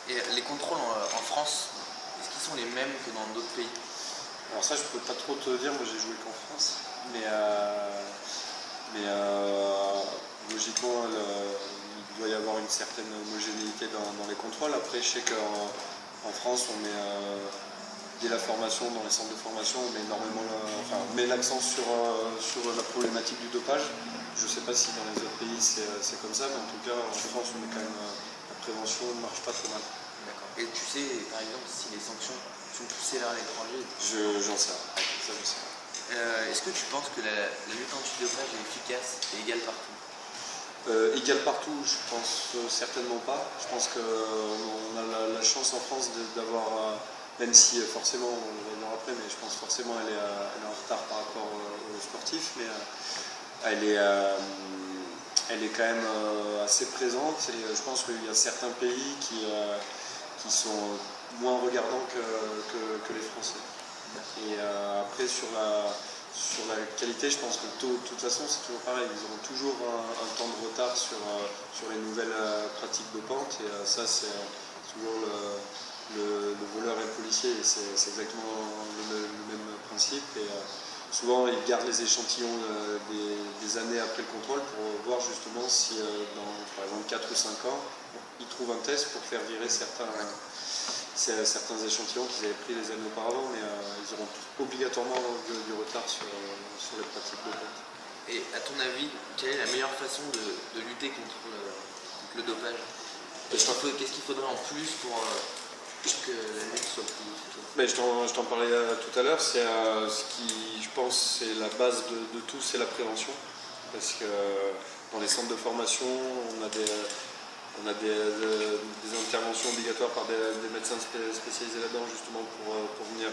Et les contrôles en France, est-ce qu'ils sont les mêmes que dans d'autres pays? Alors ça, je peux pas trop te dire, moi j'ai joué qu'en France, mais logiquement, il doit y avoir une certaine homogénéité dans les contrôles. Après, je sais qu'en France, on met dès la formation, dans les centres de formation, on met énormément, on met l'accent sur la problématique du dopage. Je ne sais pas si dans les autres pays c'est comme ça, mais en tout cas en France, on met quand même la prévention ne marche pas trop mal. D'accord. Et tu sais, par exemple, si les sanctions sont plus sévères à l'étranger? J'en sais rien. Ça, je sais. Est-ce que tu penses que la lutte anti-dopage est efficace et égale partout? Égal partout, je pense certainement pas. Je pense qu'on a la chance en France d'avoir, même si forcément, on va y voir après, mais je pense forcément elle est en retard par rapport aux sportifs, mais elle est quand même assez présente et je pense qu'il y a certains pays qui sont moins regardants que les Français. Et après sur la qualité, je pense que de toute façon c'est toujours pareil, ils auront toujours un temps de retard sur les nouvelles pratiques dopantes et ça c'est toujours le voleur et le policier, c'est exactement le même principe et souvent ils gardent les échantillons des années après le contrôle pour voir justement si dans par exemple 4 ou 5 ans ils trouvent un test pour faire virer certains échantillons qu'ils avaient pris les années auparavant, mais ils auront obligatoirement du retard sur les pratiques dopantes. Et à ton avis, quelle est la meilleure façon de lutter contre le dopage? Qu'est-ce qu'il faudrait en plus pour que la lutte soit plus efficace? Mais je t'en parlais tout à l'heure, c'est ce qui, je pense, c'est la base de tout, c'est la prévention. Parce que dans les centres de formation, on a des interventions obligatoires par des médecins spécialisés là-dedans, justement pour venir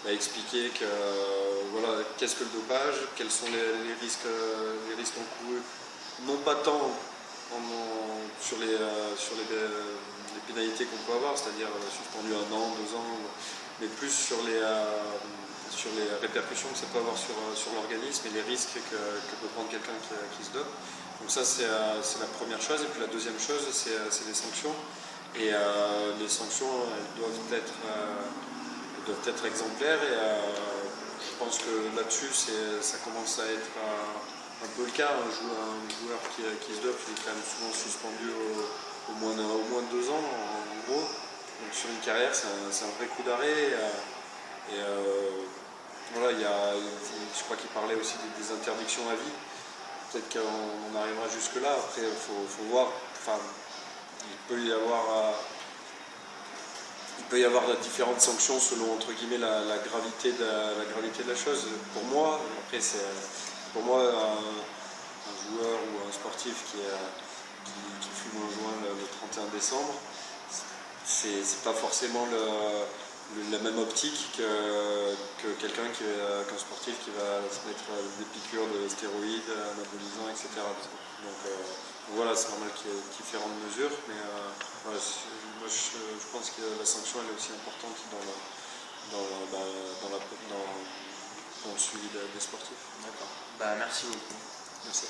expliquer que voilà, qu'est-ce que le dopage, quels sont les risques encourus, non pas tant sur les pénalités qu'on peut avoir, c'est-à-dire suspendu 1 an, 2 ans, mais plus sur les répercussions que ça peut avoir sur l'organisme et les risques que peut prendre quelqu'un qui se dope. Donc ça c'est la première chose, et puis la deuxième chose c'est les sanctions. Et les sanctions elles doivent être exemplaires et je pense que là-dessus ça commence à être un peu le cas. Un joueur qui se dope, il est quand même souvent suspendu au moins de 2 ans en gros. Donc sur une carrière c'est un vrai coup d'arrêt. Et voilà, je crois qu'il parlait aussi des interdictions à vie. Peut-être qu'on arrivera jusque là. Après, il faut voir. Enfin, il peut y avoir différentes sanctions selon entre guillemets la gravité de la chose. Pour moi, un joueur ou un sportif qui fume un joint le 31 décembre, c'est pas forcément la même optique que quelqu'un qu'un sportif qui va se mettre des piqûres de stéroïdes, anabolisants, etc. Donc voilà, c'est normal qu'il y ait différentes mesures, mais voilà, moi je pense que la sanction elle est aussi importante dans le suivi des sportifs. D'accord. Merci beaucoup. Merci.